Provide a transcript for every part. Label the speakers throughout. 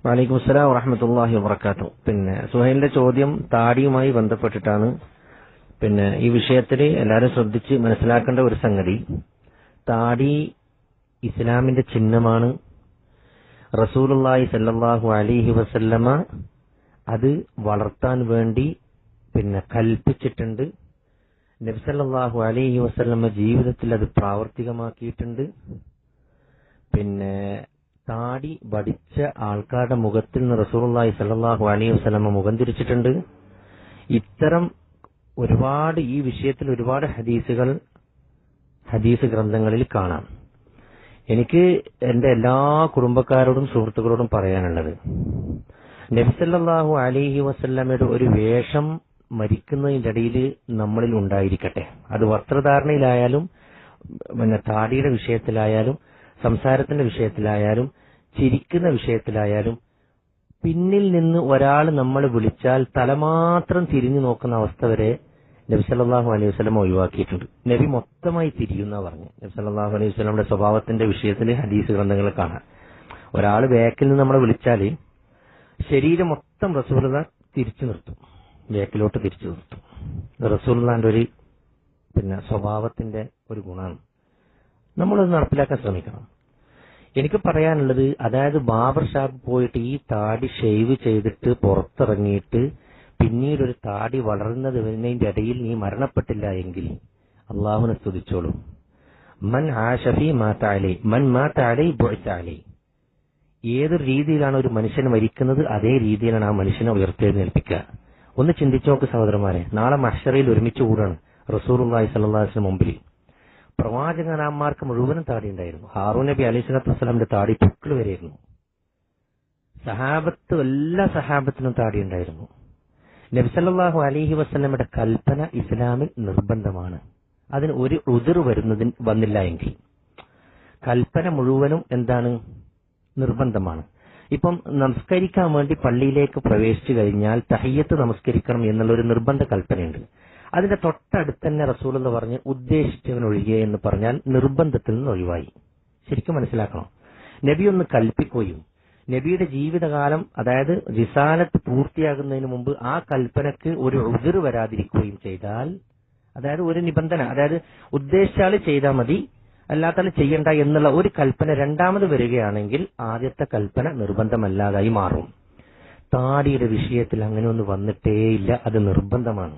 Speaker 1: വലൈക്കും അസ്സലാം വറഹ്മത്തുള്ളാഹി വബറകാതുഹു. സുഹൈലിന്റെ ചോദ്യം താടിയുമായി ബന്ധപ്പെട്ടിട്ടാണ്. ഈ വിഷയത്തിൽ എല്ലാവരും ശ്രദ്ധിച്ച് മനസ്സിലാക്കേണ്ട ഒരു സംഗതി, താടി ഇസ്ലാമിന്റെ ചിഹ്നമാണ്. റസൂലുള്ളാഹി സ്വല്ലല്ലാഹു അലൈഹി വസല്ലമ അത് വളർത്താൻ വേണ്ടി കൽപ്പിച്ചിട്ടുണ്ട്. നബി സല്ലല്ലാഹു അലൈഹി വസല്ലമ ജീവിതത്തിൽ അത് പ്രാവർത്തികമാക്കിയിട്ടുണ്ട്. താടി വടിച്ച ആൾക്കാരുടെ മുഖത്തിൽ നിന്ന് റസൂലുള്ളാഹി സ്വല്ലല്ലാഹു അലൈഹി വസല്ലമ മുഖം തിരിച്ചിട്ടുണ്ട്. ഇത്തരം ഒരുപാട് ഈ വിഷയത്തിൽ ഒരുപാട് ഹദീസ് ഗ്രന്ഥങ്ങളിൽ കാണാം. എനിക്ക് എന്റെ എല്ലാ കുടുംബക്കാരോടും സുഹൃത്തുക്കളോടും പറയാനുള്ളത്, നബി സല്ലല്ലാഹു അലൈഹി വസല്ലമയുടെ ഒരു വേഷം മരിക്കുന്നതിന്റെ ഇടയിൽ നമ്മളിൽ ഉണ്ടായിരിക്കട്ടെ. അത് വസ്ത്രധാരണയിലായാലും താടിയുടെ വിഷയത്തിലായാലും സംസാരത്തിന്റെ വിഷയത്തിലായാലും ചിരിക്കുന്ന വിഷയത്തിലായാലും പിന്നിൽ നിന്ന് ഒരാൾ നമ്മൾ വിളിച്ചാൽ തലമാത്രം തിരിഞ്ഞു നോക്കുന്ന അവസ്ഥ വരെ നബി സല്ലല്ലാഹു അലൈഹി വസല്ലം ഒഴിവാക്കിയിട്ടുണ്ട്. നബി മൊത്തമായി തിരിയുന്ന പറഞ്ഞു. നബി സല്ലല്ലാഹു അലൈഹി വസല്ലമയുടെ സ്വഭാവത്തിന്റെ വിഷയത്തിൽ ഹദീസ് ഗ്രന്ഥങ്ങൾ കാണാം. ഒരാൾ ബാക്കിൽ നിന്ന് നമ്മളെ വിളിച്ചാൽ ശരീരം മൊത്തം റസൂലുള്ളാഹി തിരിച്ചു നിർത്തും, ബാക്കിലോട്ട് തിരിച്ചു നിർത്തും. റസൂലുള്ളാഹിന്റെ ഒരു സ്വഭാവത്തിന്റെ ഒരു ഗുണമാണ്. നമ്മളത് നടപ്പിലാക്കാൻ ശ്രമിക്കണം. എനിക്ക് പറയാനുള്ളത്, അതായത് ബാർബർ ഷാപ്പ് പോയിട്ട് ഈ താടി ഷേവ് ചെയ്തിട്ട് പുറത്തിറങ്ങിയിട്ട് പിന്നീട് ഒരു താടി വളരുന്നതിന്റെ ഇടയിൽ നീ മരണപ്പെട്ടില്ല എങ്കിൽ അള്ളാഹുവിനെ സ്തുതിച്ചോളൂ. മൻ ആശഫി മാതാലി മൻ മാതാലി ബുഅ്താലി. ഏതൊരു രീതിയിലാണ് ഒരു മനുഷ്യൻ മരിക്കുന്നത് അതേ രീതിയിലാണ് ആ മനുഷ്യനെ ഉയർത്തെഴുന്നേൽപ്പിക്കുക. ഒന്ന് ചിന്തിച്ചു നോക്ക് സഹോദരന്മാരെ. നാളെ മഹ്ശറിൽ ഒരുമിച്ച് കൂടാണ് റസൂലുള്ളാഹി സ്വല്ലല്ലാഹു അലൈഹി വസല്ലം മുമ്പിൽ. പ്രവാചകനാന്മാർക്ക് മുഴുവനും താടി ഉണ്ടായിരുന്നു. ഹാറൂൻ നബി അലൈഹി സ്വലാത്തു വസ്സലാമിന്റെ താടി പൊക്കിൾ വരെയായിരുന്നു. എല്ലാ സഹാബത്തിനും താടി ഉണ്ടായിരുന്നു. നബി സല്ലല്ലാഹു അലൈഹി വസല്ലമയുടെ കൽപ്പന ഇസ്ലാമിൽ നിർബന്ധമാണ്. അതിന് ഒരു ഉദിർ വന്നില്ല എങ്കിൽ കൽപ്പന മുഴുവനും എന്താണ്? നിർബന്ധമാണ്. ഇപ്പം നമസ്കരിക്കാൻ വേണ്ടി പള്ളിയിലേക്ക് പ്രവേശിച്ചു കഴിഞ്ഞാൽ തഹിയ്യത്ത് നമസ്കരിക്കണം എന്നുള്ളൊരു നിർബന്ധ കൽപ്പനയുണ്ട്. അതിന്റെ തൊട്ടടുത്ത് തന്നെ റസൂലുള്ള പറഞ്ഞ് ഉദ്ദേശിച്ചവനൊഴികെ എന്ന് പറഞ്ഞാൽ നിർബന്ധത്തിൽ നിന്ന് ഒഴിവായി. ശരിക്കും മനസ്സിലാക്കണം. നബി ഒന്ന് കൽപ്പിക്കുകയും നബിയുടെ ജീവിതകാലം, അതായത് റിസാലത്ത് പൂർത്തിയാകുന്നതിന് മുമ്പ് ആ കൽപ്പനക്ക് ഒരു ഉദിർ വരാതിരിക്കുകയും ചെയ്താൽ, അതായത് ഒരു നിബന്ധന, അതായത് ഉദ്ദേശിച്ചാൽ ചെയ്താൽ മതി അല്ലാത്താൽ ചെയ്യണ്ട എന്നുള്ള ഒരു കൽപ്പന രണ്ടാമത് വരികയാണെങ്കിൽ ആദ്യത്തെ കൽപ്പന നിർബന്ധമല്ലാതായി മാറും. താടിയുടെ വിഷയത്തിൽ അങ്ങനെ ഒന്ന് വന്നിട്ടേയില്ല. അത് നിർബന്ധമാണ്.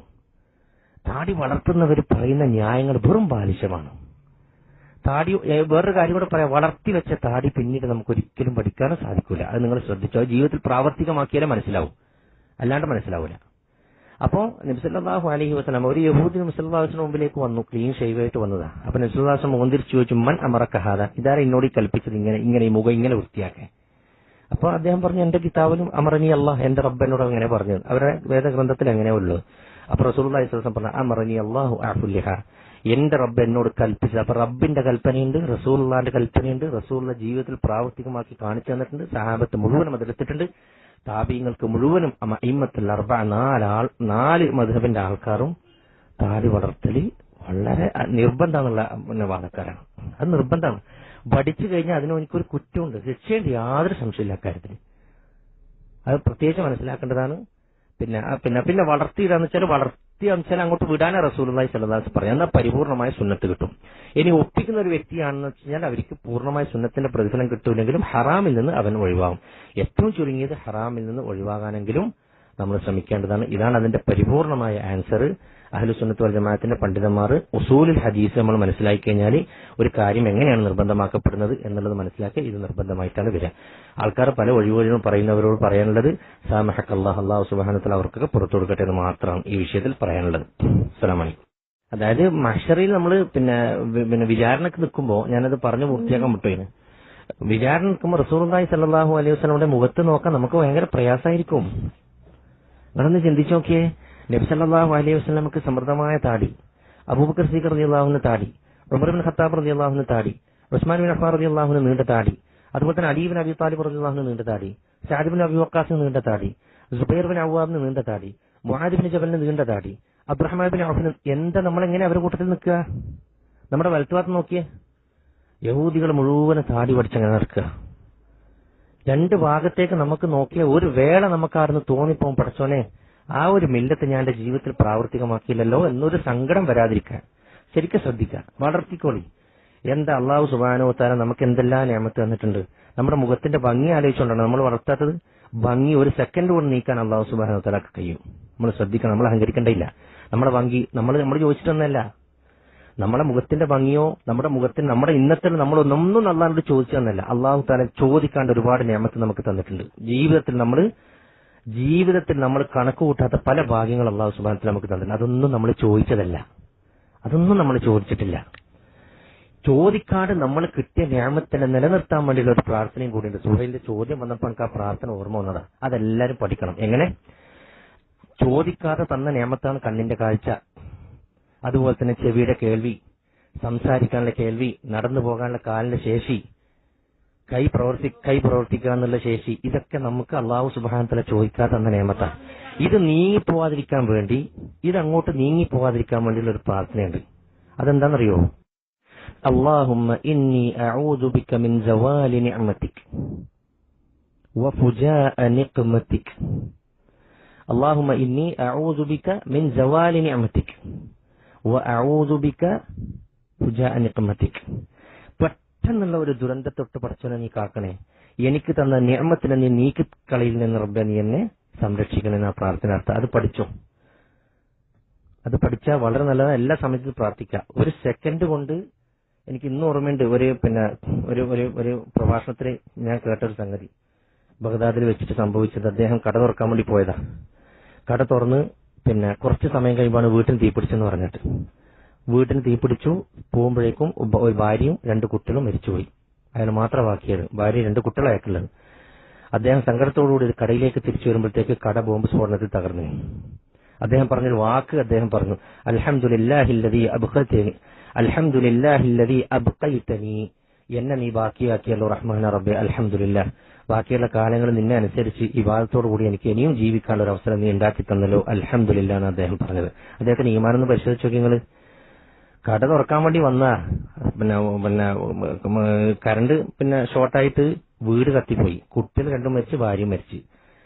Speaker 1: താടി വളർത്തുന്നവർ പറയുന്ന ന്യായങ്ങൾ വെറും ബാലിശമാണ്. താടി, വേറൊരു കാര്യം കൂടെ പറയാം, വളർത്തി വെച്ച താടി പിന്നീട് നമുക്ക് ഒരിക്കലും പഠിക്കാനും സാധിക്കില്ല. അത് നിങ്ങൾ ശ്രദ്ധിച്ചോ. ജീവിതത്തിൽ പ്രാവർത്തികമാക്കിയാലേ മനസ്സിലാവും, അല്ലാണ്ട് മനസ്സിലാവില്ല. അപ്പോ നബി സല്ലല്ലാഹു അലൈഹി വസല്ലം ഒരു യഹൂദി നബി സല്ലല്ലാഹു അലൈഹി വസല്ലം മുമ്പിലേക്ക് വന്നു, ക്ലീൻ ഷേവ് ആയിട്ട് വന്നതാ. അപ്പൊ നബി സല്ലല്ലാഹു അലൈഹി വസല്ലം മുഖം തിരിച്ചു ചോദിച്ചു, മൻ അമറക ഹാദാ, ഇതാരാ എന്നോട് കൽപ്പിച്ചത് ഇങ്ങനെ ഈ മുഖം ഇങ്ങനെ വൃത്തിയാക്കാൻ? അപ്പൊ അദ്ദേഹം പറഞ്ഞു, എന്റെ കിതാബിലും അമറനി അല്ലാഹ്, എന്റെ റബ്ബ് എന്നോട് അങ്ങനെ പറഞ്ഞത്. അവരുടെ വേദഗ്രന്ഥത്തിൽ എങ്ങനെയേ ഉള്ളൂ. അപ്പൊ റസൂലുള്ളാഹി സ്വല്ലല്ലാഹു അലൈഹി വസല്ലം പറഞ്ഞു, അമറനി അല്ലാഹു അഅഫുലിഹ, എന്റെ റബ്ബ് എന്നോട് കൽപ്പിച്ചത്. അപ്പൊ റബ്ബിന്റെ കൽപ്പനയുണ്ട്, റസൂലുള്ളാഹിന്റെ കൽപ്പനയുണ്ട്. റസൂലുള്ള ജീവിതത്തിൽ പ്രാവർത്തികമാക്കി കാണിച്ചു തന്നിട്ടുണ്ട്. സഹാബത്ത് മുഴുവനും അതെടുത്തിട്ടുണ്ട്. താബീങ്ങൾക്ക് മുഴുവനും അഇമ്മത്തുൽ അർബഅ, നാല് മദ്ഹബിന്റെ ആൾക്കാരും താടി വളർത്തൽ വളരെ നിർബന്ധമുള്ള വാദക്കാരാണ്. അത് നിർബന്ധമാണ്. പഠിച്ചു കഴിഞ്ഞാൽ അതിന് എനിക്കൊരു കുറ്റമുണ്ട്, ശിക്ഷയുണ്ട്, യാതൊരു സംശയമില്ല കാര്യത്തിൽ. അത് പ്രത്യേകിച്ച് മനസ്സിലാക്കേണ്ടതാണ്. പിന്നെ വളർത്തിയിടാന്ന് വെച്ചാൽ അങ്ങോട്ട് വിടാനാ റസൂലുള്ളാഹി സ്വല്ലല്ലാഹു അലൈഹി വസല്ലം പറയാം. എന്നാൽ പരിപൂർണമായ സുന്നത്ത് കിട്ടും. ഇനി ഒപ്പിക്കുന്ന ഒരു വ്യക്തിയാണെന്ന് വെച്ചാൽ അവർക്ക് പൂർണ്ണമായ സുന്നത്തിന്റെ പ്രതിഫലം കിട്ടൂലെങ്കിലും ഹറാമിൽ നിന്ന് അവൻ ഒഴിവാകും. ഏറ്റവും ചുരുങ്ങിയത് ഹറാമിൽ നിന്ന് ഒഴിവാകാനെങ്കിലും നമ്മൾ ശ്രമിക്കേണ്ടതാണ്. ഇതാണ് അതിന്റെ പരിപൂർണമായ ആൻസർ. അഹ്ലുസുന്നത്ത് വൽ ജമാഅത്തിന്റെ പണ്ഡിതന്മാർ ഉസൂലുൽ ഹദീസ് നമ്മൾ മനസ്സിലാക്കി കഴിഞ്ഞാൽ ഒരു കാര്യം എങ്ങനെയാണ് നിർബന്ധമാക്കപ്പെടുന്നത് എന്നുള്ളത് മനസ്സിലാക്കി ഇത് നിർബന്ധമായിട്ടാണ് വരിക. ആൾക്കാർ പല ഒഴിവുകളിലും പറയുന്നവരോട് പറയാനുള്ളത് സാമഹക്കല്ലാഹ്, അല്ലാഹു സുബ്ഹാനഹു വ തആല അവർക്കൊക്കെ പുറത്തു കൊടുക്കട്ടെ എന്ന് മാത്രമാണ് ഈ വിഷയത്തിൽ പറയാനുള്ളത്. അസ്സലാമു അലൈക്കും. അതായത് മഹ്ശറിൽ നമ്മൾ വിചാരണക്ക് നിൽക്കുമ്പോൾ, ഞാനത് പറഞ്ഞു പൂർത്തിയാക്കാൻ വിട്ടുകയാണ്. വിചാരണ നിൽക്കുമ്പോൾ റസൂലുള്ളാഹി സ്വല്ലല്ലാഹു അലൈഹി വസല്ലമയുടെ മുഖത്ത് നോക്കാൻ നമുക്ക് ഭയങ്കര പ്രയാസമായിരിക്കും. നിങ്ങളൊന്ന് ചിന്തിച്ചു നോക്കിയേ. നബി സല്ലല്ലാഹു അലൈഹി വസല്ലമക്ക് സമൃദ്ധമായ താടി, അബൂബക്കർ സിദ്ദീഖ് റളിയല്ലാഹു അൻഹു താടി, ഉമർ ഇബ്നു ഖത്താബ് റളിയല്ലാഹു അൻഹു താടി, ഉസ്മാൻ ബിൻ അഫ്ഫാൻ റളിയല്ലാഹു അൻഹു നീണ്ട താടി, അതുപോലെ തന്നെ അലി ബിൻ അബി താലിബ് റളിയല്ലാഹു അൻഹു നീണ്ട താടി, സഅദ് ബിൻ അബി വഖാസിന് നീണ്ട താടി, സുബൈർ ബിൻ അവ്വാബിന് നീണ്ട താടി, മുആദ് ബിൻ ജബലിന് നീണ്ട താടി, അബ്ദുറഹ്മാൻ ബിൻ ഔഫിന്. എന്താ നമ്മളെങ്ങനെ അവരുടെ കൂട്ടത്തിൽ നിൽക്കുക? നമ്മുടെ വലത്തുഭാഗത്ത് നോക്കിയേ, യഹൂദികൾ മുഴുവനും താടി പഠിച്ചങ്ങനെ നടക്കുക. രണ്ട് ഭാഗത്തേക്ക് നമുക്ക് നോക്കിയ ഒരു വേള നമുക്കാർന്ന് തോന്നിപ്പോകും, പഠിച്ചോനെ ആ ഒരു മില്ലത്ത് ഞാൻ എന്റെ ജീവിതത്തിൽ പ്രാവർത്തികമാക്കിയില്ലല്ലോ എന്നൊരു സങ്കടം വരാതിരിക്കാൻ ശരിക്കും ശ്രദ്ധിക്കുക, വളർത്തിക്കോളി. എന്താ അള്ളാഹു സുബ്ഹാനഹു വ തആല നമുക്ക് എന്തെല്ലാം നിഅമത്ത് തന്നിട്ടുണ്ട്. നമ്മുടെ മുഖത്തിന്റെ ഭംഗി ആലോചിച്ചുകൊണ്ടാണ് നമ്മൾ വളർത്താത്തത്. ഭംഗി ഒരു സെക്കൻഡ് കൊണ്ട് നീക്കാൻ അള്ളാഹു സുബ്ഹാനഹു വ തആലക്ക് കഴിയും. നമ്മൾ ശ്രദ്ധിക്കണം, നമ്മൾ അഹങ്കരിക്കേണ്ടയില്ല. നമ്മുടെ ഭംഗി നമ്മൾ ചോദിച്ചിട്ടൊന്നല്ല. നമ്മുടെ മുഖത്തിന്റെ ഭംഗിയോ നമ്മുടെ മുഖത്തിന് നമ്മുടെ ഇന്നത്തെ നമ്മളൊന്നും അള്ളാഹുനോട് ചോദിച്ചതെന്നല്ല. അള്ളാഹു തആല ചോദിക്കാണ്ട് ഒരുപാട് നിഅമത്ത് നമുക്ക് തന്നിട്ടുണ്ട്. ജീവിതത്തിൽ നമ്മൾ കണക്ക് കൂട്ടാത്ത പല ഭാഗ്യങ്ങൾ അള്ളാഹു സുബ്ഹാനഹു വ തആല നമുക്ക് തന്നിട്ടുണ്ട്. അതൊന്നും നമ്മൾ ചോദിച്ചതല്ല, അതൊന്നും നമ്മൾ ചോദിച്ചിട്ടില്ല. ചോദിക്കാതെ നമ്മൾ കിട്ടിയ നിഅമത്തിനെ നിലനിർത്താൻ വേണ്ടിയുള്ള ഒരു പ്രാർത്ഥനയും കൂടിയുണ്ട്. സുഹൈലിന്റെ ചോദ്യം വന്നപ്പോൾ എനിക്ക് ആ പ്രാർത്ഥന ഓർമ്മ വന്നതാ. അതെല്ലാരും പഠിക്കണം. എങ്ങനെ? ചോദിക്കാതെ തന്ന നിഅമത്താണ് കണ്ണിന്റെ കാഴ്ച, അതുപോലെ തന്നെ ചെവിയുടെ കേൾവി, സംസാരിക്കാനുള്ള കേൾവി, നടന്നു പോകാനുള്ള കാലിന്റെ ശേഷി, കൈ പ്രവർത്തിക്കുക എന്നുള്ള ശേഷി. ഇതൊക്കെ നമുക്ക് അള്ളാഹു സുബ്ഹാനഹു വ തആല ചോദിക്കാതെ തന്ന നിഅമത്താണ്. ഇത് നീങ്ങിപ്പോവാതിരിക്കാൻ വേണ്ടി, ഇതങ്ങോട്ട് നീങ്ങിപ്പോവാതിരിക്കാൻ വേണ്ടിയുള്ള ഒരു പ്രാർത്ഥനയുണ്ട്. അതെന്താണെന്നറിയോ? അല്ലാഹുമ്മ ഇന്നി അഊദു ബിക മിൻ സവാലി നിഅമതിക് വഫുജാഅ നിഖ്മതിക്. അല്ലാഹുമ്മ ഇന്നി അഊദു ബിക മിൻ സവാലി നിഅമതിക് വഅഊദു ബിക ഫുജാഅ നിഖ്മതിക്. പെട്ടെന്നുള്ള ഒരു ദുരന്തത്തൊട്ട് പടച്ചോനെ നീ കാക്കണേ, എനിക്ക് തന്ന നിഅമത്തിനെ നീ നീക്കിക്കളയിൽ നിന്ന് റബ്ബേ നീ എന്നെ സംരക്ഷിക്കണമെന്ന പ്രാർത്ഥന അർത്ഥം. അത് പഠിച്ചാൽ വളരെ നല്ലതാണ്. എല്ലാ സമയത്തും പ്രാർത്ഥിക്കുക. ഒരു സെക്കൻഡ് കൊണ്ട് എനിക്ക് ഇന്നും ഓർമ്മയുണ്ട്, ഒരു പ്രഭാഷണത്തിൽ ഞാൻ കേട്ടൊരു സംഗതി ബഗ്ദാദിൽ വെച്ചിട്ട് സംഭവിച്ചത്. അദ്ദേഹം കട തുറക്കാൻ വേണ്ടി പോയതാ. കട തുറന്ന് കുറച്ച് സമയം കഴിയുമ്പോൾ വീട്ടിൽ തീപിടിച്ചെന്ന് പറഞ്ഞിട്ട് വീട്ടിന് തീപിടിച്ചു. പോകുമ്പോഴേക്കും ഒരു ഭാര്യയും 2 കുട്ടികളും മരിച്ചുപോയി. അയാൾ മാത്രം ബാക്കിയത്. ഭാര്യ 2 കുട്ടികൾ അയക്കുള്ളത്. അദ്ദേഹം സങ്കടത്തോടുകൂടി കടയിലേക്ക് തിരിച്ചു വരുമ്പോഴത്തേക്ക് കട ബോംബ് സ്ഫോടനത്തിൽ തകർന്നു. അദ്ദേഹം പറഞ്ഞൊരു വാക്ക് അദ്ദേഹം പറഞ്ഞു, അൽഹംദുലില്ലാഹില്ലദീ അബ്ഖൈതനി, അൽഹംദുലില്ലാഹില്ലദീ അബ്ഖൈതനി, എന്നെ നീ ബാക്കിയാക്കിയല്ലോ റഹ്മാന റബ്ബേ, അൽഹംദുലില്ലാഹ്. ബാക്കിയുള്ള കാലങ്ങൾ നിന്നെ അനുസരിച്ച് ഇബാദത്തോടു കൂടി എനിക്ക് ഇനിയും ജീവിക്കാനുള്ള ഒരു അവസരം നീ ഉണ്ടാക്കി തന്നല്ലോ, അൽഹംദുലില്ലാഹ് എന്ന് അദ്ദേഹം പറഞ്ഞത്. അദ്ദേഹത്തിന് ഈമാനൊന്ന് പരിശോധിച്ച് നോക്കി നിങ്ങൾ. കട തുറക്കാൻ വേണ്ടി വന്ന കറണ്ട് ഷോർട്ടായിട്ട് വീട് കത്തിപ്പോയി, കുട്ടികൾ 2 മരിച്ച്, ഭാര്യയും മരിച്ച്.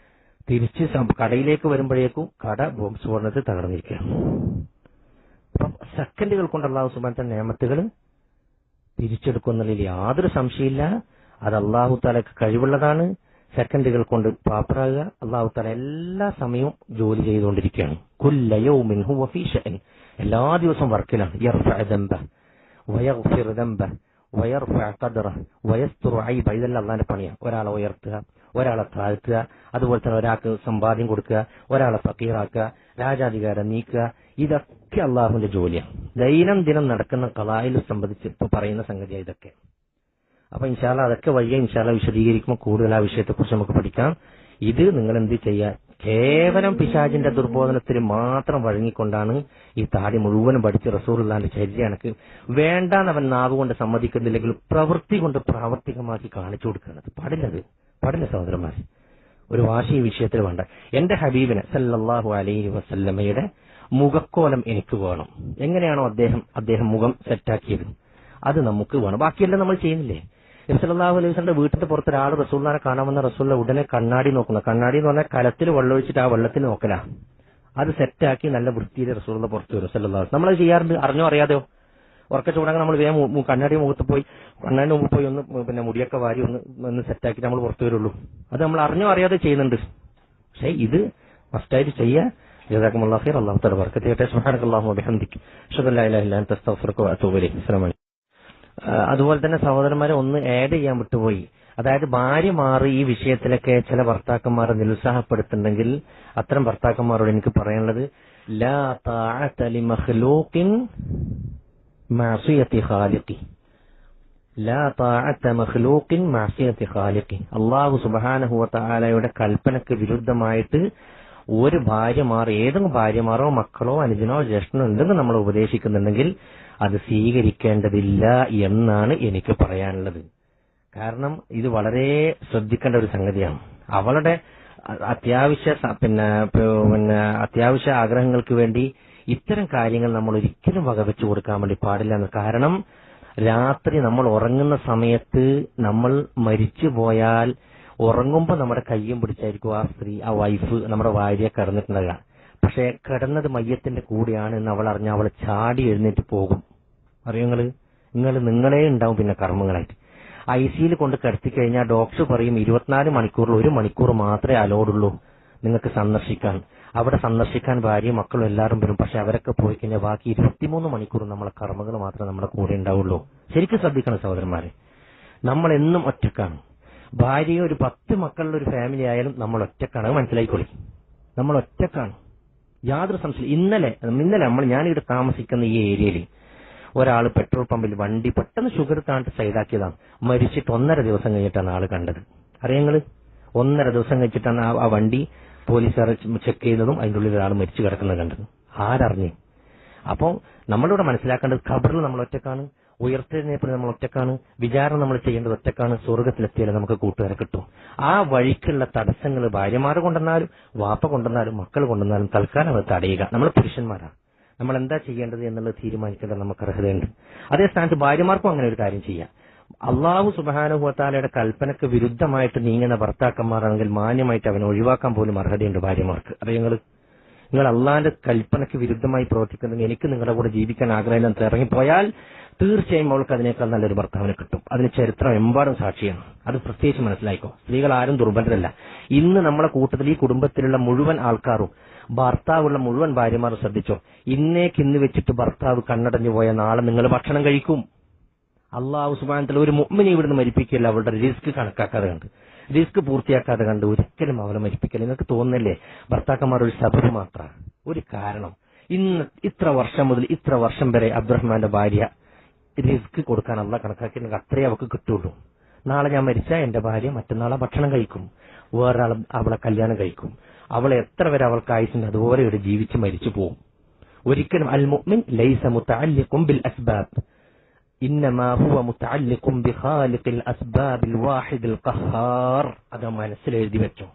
Speaker 1: തിരിച്ച് കടയിലേക്ക് വരുമ്പോഴേക്കും കട ബോംബ് സ്ഫോടനത്തിൽ തകർന്നിരിക്കുക. അപ്പം സെക്കൻഡുകൾ കൊണ്ട് അള്ളാഹു സുബ്ഹാനഹു വ തആല നിഅമത്തുകൾ തിരിച്ചെടുക്കുന്നതിൽ യാതൊരു സംശയമില്ല. അത് അള്ളാഹു തആലക്ക് കഴിവുള്ളതാണ്. സെക്കൻഡുകൾ കൊണ്ട് പാപ്പറാകുക. അള്ളാഹു തആല എല്ലാ സമയവും ജോലി ചെയ്തുകൊണ്ടിരിക്കുകയാണ്. കുല്ല യൗമിൻ ഹുവ ഫീ ശഅൻ, എല്ലാ ദിവസവും വർക്കിലാണ്. യർഫഉ ദംബഹ വയഗ്ഫിറു ദംബഹ വയർഫഉ ഖദ്റഹ വയസ്തുറു ഐബ. ഇതെല്ലാം അള്ളാഹിന്റെ പണിയാണ്. ഒരാളെ ഉയർത്തുക, ഒരാളെ താഴ്ത്തുക, അതുപോലെ തന്നെ ഒരാൾക്ക് സമ്പാദ്യം കൊടുക്കുക, ഒരാളെ ഫക്കീറാക്കുക, രാജാധികാരം നീക്കുക. ഇതൊക്കെ അള്ളാഹുവിന്റെ ജോലിയാണ്. ദൈനംദിനം നടക്കുന്ന ഖളായിൽ സംബന്ധിച്ച് ഇപ്പൊ പറയുന്ന സംഗതിയാണ് ഇതൊക്കെ. അപ്പൊ ഇൻഷാ അല്ലാഹ് അതൊക്കെ വഴിയെ ഇൻഷാ അല്ലാഹ് വിശദീകരിക്കുമ്പോൾ കൂടുതൽ ആ വിഷയത്തെക്കുറിച്ച് നമുക്ക് പഠിക്കാം. ഇത് നിങ്ങൾ എന്ത് ചെയ്യുക? കേവലം പിശാചിന്റെ ദുർബോധനത്തിന് മാത്രം വഴങ്ങിക്കൊണ്ടാണ് ഈ താടി മുഴുവനും പഠിച്ച് റസൂലുള്ളാഹിന്റെ ചര്യ എനിക്ക് വേണ്ടാന്ന് അവൻ നാവ് കൊണ്ട് സമ്മതിക്കുന്നില്ലെങ്കിൽ പ്രവൃത്തി കൊണ്ട് പ്രാവർത്തികമാക്കി കാണിച്ചു കൊടുക്കുന്നത് പാടില്ല സഹോദരന്മാർ. ഒരു വാശി ഈ വിഷയത്തിൽ വേണ്ട. എന്റെ ഹബീബിനെ സല്ലല്ലാഹു അലൈഹി വസല്ലമയുടെ മുഖക്കോലം എനിക്ക് വേണം. എങ്ങനെയാണോ അദ്ദേഹം മുഖം സെറ്റാക്കിയത് അത് നമുക്ക് വേണം. ബാക്കിയെല്ലാം നമ്മൾ ചെയ്യുന്നില്ലേ? നബി സല്ലല്ലാഹു അലൈഹി വസല്ലം വീട്ടിന്റെ പുറത്ത് ഒരാൾ റസൂലിനെ കാണാൻ വന്ന റസൂലിനെ ഉടനെ കണ്ണാടി നോക്കുന്ന, കണ്ണാടി എന്ന് പറഞ്ഞാൽ കലത്തിൽ വെള്ളം ഒഴിച്ചിട്ട് ആ വെള്ളത്തിൽ നോക്കലാ. അത് സെറ്റാക്കി നല്ല വൃത്തിയിൽ റസൂലിന്റെ പുറത്ത് വരും സല്ലല്ലാഹു. നമ്മളത് ചെയ്യാറുണ്ട്, അറിഞ്ഞോ അറിയാതെയോ. ഉറക്ക ചൂടാക്കാൻ നമ്മൾ വേഗം കണ്ണാടി മുഖത്ത് പോയി കണ്ണാടിന് മുമ്പ് പോയി ഒന്ന് മുടിയൊക്കെ വാരി ഒന്ന് സെറ്റാക്കി നമ്മൾ പുറത്തു വരുള്ളൂ. അത് നമ്മൾ അറിഞ്ഞോ അറിയാതെ ചെയ്യുന്നുണ്ട്. പക്ഷെ ഇത് മസ്റ്റായിട്ട് ചെയ്യുക. ജസാക്കുമുല്ലാഹു ഖൈർ. അല്ലാഹു തആല ബർക്കത്ത് ചെയ്യട്ടെ. സുബ്ഹാനക്കല്ലാഹുമ്മ വബിഹംദിക അഷ്ഹദു അല്ലാ ഇലാഹ ഇല്ലാ അൻത അസ്തഗ്ഫിറുക വഅതൂബു ഇലൈക്. അസ്സലാമു അലൈക്കും. അതുപോലെ തന്നെ സഹോദരന്മാരെ ഒന്ന് ആഡ് ചെയ്യാൻ വിട്ടുപോയി. അതായത് ഭാര്യമാർ ഈ വിഷയത്തിലൊക്കെ ചില ഭർത്താക്കന്മാരെ നിരുത്സാഹപ്പെടുത്തുന്നുണ്ടെങ്കിൽ അത്തരം ഭർത്താക്കന്മാരോട് എനിക്ക് പറയാനുള്ളത്, ലാ തഅത ലിമഖ്ലൂഖിൻ മഅസിയത്തി ഖാലിഖി, ലാ തഅത മഖ്ലൂഖിൻ മഅസിയത്തി ഖാലിഖി. അല്ലാഹു സുബ്ഹാനഹു വ തആലയുടെ കൽപ്പനക്ക് വിരുദ്ധമായിട്ട് ഒരു ഏതെങ്കിലും ഭാര്യമാരോ മക്കളോ അനുജനോ ജ്യേഷ്ഠനോ എന്തെങ്കിലും നമ്മൾ ഉപദേശിക്കുന്നുണ്ടെങ്കിൽ അത് സ്വീകരിക്കേണ്ടതില്ല എന്നാണ് എനിക്ക് പറയാനുള്ളത്. കാരണം ഇത് വളരെ ശ്രദ്ധിക്കേണ്ട ഒരു സംഗതിയാണ്. അവളുടെ അത്യാവശ്യ ആഗ്രഹങ്ങൾക്ക് വേണ്ടി ഇത്തരം കാര്യങ്ങൾ നമ്മൾ ഒരിക്കലും വകവെച്ചു കൊടുക്കാൻ വേണ്ടി പാടില്ല. കാരണം രാത്രി നമ്മൾ ഉറങ്ങുന്ന സമയത്ത് നമ്മൾ മരിച്ചു പോയാൽ ഉറങ്ങുമ്പോൾ നമ്മുടെ കയ്യും പിടിച്ചായിരിക്കും ആ സ്ത്രീ, ആ വൈഫ്, നമ്മുടെ ഭാര്യ കിടന്നിട്ടുണ്ടാകുക. പക്ഷെ കിടന്നത് മയ്യത്തിന്റെ കൂടെയാണ് എന്ന് അവൾ അറിഞ്ഞാൽ അവൾ ചാടി എഴുന്നേറ്റ് പോകും. അറിയോ നിങ്ങളേ ഉണ്ടാവും പിന്നെ കർമ്മങ്ങളായിട്ട്. ICUയിൽ കൊണ്ട് കിടത്തി കഴിഞ്ഞാൽ ഡോക്ടർ പറയും 24 മണിക്കൂറിൽ 1 മണിക്കൂർ മാത്രമേ അലോഡുള്ളൂ നിങ്ങൾക്ക് സന്ദർശിക്കാൻ. അവിടെ സന്ദർശിക്കാൻ ഭാര്യയും മക്കളും എല്ലാവരും വരും. പക്ഷെ അവരൊക്കെ പോയി കഴിഞ്ഞാൽ ബാക്കി 23 മണിക്കൂർ നമ്മളെ കർമ്മങ്ങൾ മാത്രമേ നമ്മുടെ കൂടെ ഉണ്ടാവുള്ളൂ. ശരിക്കും ശ്രദ്ധിക്കണം സഹോദരന്മാരെ, നമ്മൾ എന്നും ഒറ്റക്കാണ്. ഭാര്യയോ ഒരു 10 മക്കളുടെ ഒരു ഫാമിലി ആയാലും നമ്മൾ ഒറ്റക്കാണ്. അത് മനസ്സിലായിക്കൊള്ളി, നമ്മൾ ഒറ്റക്കാണ്, യാതൊരു സംശയം. ഇന്നലെ ഞാനിവിടെ താമസിക്കുന്ന ഈ ഏരിയയിൽ ഒരാൾ പെട്രോൾ പമ്പിൽ വണ്ടി പെട്ടെന്ന് ഷുഗർ കാണിട്ട് സൈഡാക്കിയതാണ്. മരിച്ചിട്ട് 1.5 ദിവസം കഴിഞ്ഞിട്ടാണ് ആള് കണ്ടത്. അറിയങ്ങള് 1.5 ദിവസം കഴിച്ചിട്ടാണ് ആ വണ്ടി പോലീസുകാർ ചെക്ക് ചെയ്യുന്നതും അതിൻ്റെ ഉള്ളിൽ ഒരാൾ മരിച്ചു കിടക്കുന്നത് കണ്ടത്. ആരറിഞ്ഞു? അപ്പോൾ നമ്മളിവിടെ മനസ്സിലാക്കേണ്ടത് ഖബറിൽ നമ്മൾ ഒറ്റക്കാണ്, ഉയർത്തെഴുന്നേൽപ്പിൽ നമ്മൾ ഒറ്റക്കാണ്, വിചാരണ നമ്മൾ ചെയ്യേണ്ടത് ഒറ്റക്കാണ്. സ്വർഗത്തിലെത്തിയാലും നമുക്ക് കൂട്ടുകാരെ കിട്ടും. ആ വഴിക്കുള്ള തടസ്സങ്ങൾ ഭാര്യമാർ കൊണ്ടുവന്നാലും വാപ്പ കൊണ്ടുവന്നാലും മക്കൾ കൊണ്ടുവന്നാലും തൽക്കാലം അത് തടയുക. നമ്മൾ പുരുഷന്മാരാണ്, നമ്മൾ എന്താ ചെയ്യേണ്ടത് എന്നുള്ളത് തീരുമാനിക്കേണ്ട നമുക്ക് അർഹതയുണ്ട്. അതേ സ്ഥാനത്ത് ഭാര്യമാർക്കും അങ്ങനെ ഒരു കാര്യം ചെയ്യാം. അള്ളാഹു സുബ്ഹാനഹു വ തആലയുടെ കൽപ്പനക്ക് വിരുദ്ധമായിട്ട് നീങ്ങുന്ന ഭർത്താക്കന്മാരാണെങ്കിൽ മാന്യമായിട്ട് അവനെ ഒഴിവാക്കാൻ പോലും അർഹതയുണ്ട് ഭാര്യമാർക്ക്. അറിയങ്ങൾ നിങ്ങൾ അള്ളാഹിന്റെ കൽപ്പനക്ക് വിരുദ്ധമായി പ്രവർത്തിക്കുന്നെങ്കിൽ എനിക്ക് നിങ്ങളുടെ കൂടെ ജീവിക്കാൻ ആഗ്രഹം ഇറങ്ങിപ്പോയാൽ തീർച്ചയായും അവൾക്ക് അതിനേക്കാൾ നല്ലൊരു ഭർത്താവിനെ കിട്ടും. അതിന് ചരിത്രം എമ്പാടും സാക്ഷിയാണ്. അത് പ്രത്യേകിച്ച് മനസ്സിലാക്കോ. സ്ത്രീകൾ ആരും ദുർബലരല്ല. ഇന്ന് നമ്മളെ കൂട്ടത്തിൽ ഈ കുടുംബത്തിലുള്ള മുഴുവൻ ആൾക്കാരും ഭർത്താവുള്ള മുഴുവൻ ഭാര്യമാരും ശ്രദ്ധിച്ചോ, ഇന്ന് വെച്ചിട്ട് ഭർത്താവ് കണ്ണടഞ്ഞു പോയ നാളെ നിങ്ങൾ ഭക്ഷണം കഴിക്കും. അള്ളാഹു സുബ്ഹാനഹു വ തആല ഒരു മുഅ്മിനെ ഇവിടുന്ന് മരിപ്പിക്കില്ല അവളുടെ റിസ്ക് കണക്കാക്കാതെ കണ്ട്, റിസ്ക് പൂർത്തിയാക്കാതെ കണ്ട് ഒരിക്കലും അവളെ മരിപ്പിക്കില്ല. നിങ്ങൾക്ക് തോന്നുന്നില്ലേ ഭർത്താക്കന്മാർ ഒരു സബബ് മാത്രമാണ്, ഒരു കാരണം. ഇന്ന് ഇത്ര വർഷം മുതൽ ഇത്ര വർഷം വരെ അബ്ദുറഹ്മാന്റെ ഭാര്യ റിസ്ക് കൊടുക്കാൻ അള്ളാഹ് കണക്കാക്കിയെങ്കിൽ അത്രേ അവൾക്ക് കിട്ടുള്ളൂ. നാളെ ഞാൻ മരിച്ചാൽ എന്റെ ഭാര്യ മറ്റന്നാളെ ഭക്ഷണം കഴിക്കും, വേറൊരാൾ അവളെ കല്യാണം കഴിക്കും. അവളെ എത്ര വരെ അവൾക്ക് ആയുസിന് അതുപോലെ ഇവിടെ ജീവിച്ച് മരിച്ചു പോകും. ഒരിക്കലും അൽ മുഅ്മിൻ ലൈസ മുതഅല്ലിഖുൻ ബിൽ അസ്ബാബ് ഇന്നമാ ഹുവ മുതഅല്ലിഖുൻ ബിഖാലിഖിൽ അസ്ബാബിൽ വാഹിദിൽ ഖഹാർ. അത് മനസ്സിൽ എഴുതി വെച്ചോ.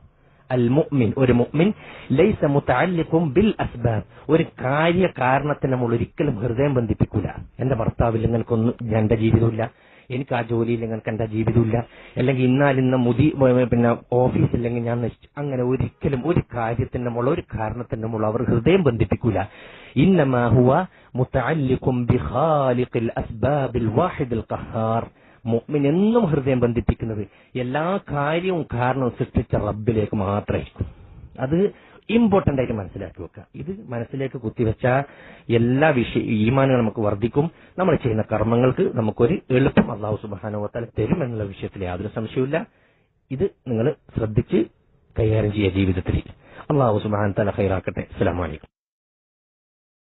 Speaker 1: അൽ മുഅ്മിൻ, ഒരു മുഅ്മിൻ ലൈസ മുതഅല്ലിഖുൻ ബിൽ അസ്ബാബ്, ഒരു കാരണത്തിന് നമ്മൾ ഒരിക്കലും ഹൃദയം ബന്ധിപ്പിക്കൂല. എന്റെ ഭർത്താവിൽ നിങ്ങൾക്കൊന്നും എന്റെ ജീവിതമില്ല, എനിക്ക് ആ ജോലിയിൽ നിങ്ങൾക്ക് എന്റെ ജീവിതമില്ല, അല്ലെങ്കിൽ പിന്നെ ഓഫീസില്ലെങ്കിൽ ഞാൻ നശിച്ചു. അങ്ങനെ ഒരിക്കലും ഒരു കാര്യത്തിന് മുള്ള ഒരു കാരണത്തിന് മുള്ള അവർ ഹൃദയം ബന്ധിപ്പിക്കൂല. ഇന്നമാ ഹുവ മുതഅല്ലിഖുൻ ബിഖാലിഖിൽ അസ്ബാബിൽ വാഹിദിൽ ഖഹാർ. മുഅ്മിൻ എന്നും ഹൃദയം ബന്ധിപ്പിക്കുന്നത് എല്ലാ കാര്യവും കാരണവും സൃഷ്ടിച്ച റബ്ബിലേക്ക് മാത്രമായിരിക്കും. അത് ഇമ്പോർട്ടന്റ് ആയിട്ട് മനസ്സിലാക്കി വെക്കുക. ഇത് മനസ്സിലേക്ക് കുത്തിവെച്ച എല്ലാ ഈമാനുകളും നമുക്ക് വർദ്ധിക്കും. നമ്മൾ ചെയ്യുന്ന കർമ്മങ്ങൾക്ക് നമുക്കൊരു എളുപ്പം അല്ലാഹു സുബ്ഹാനഹു വ തആല തരും എന്നുള്ള വിഷയത്തിൽ യാതൊരു സംശയവുമില്ല. ഇത് നിങ്ങൾ ശ്രദ്ധിച്ച് കൈകാര്യം ചെയ്യുക ജീവിതത്തിൽ. അല്ലാഹു സുബ്ഹാനഹു വ തആല ഖൈറാക്കട്ടെ. അസ്സലാമു അലൈക്കും.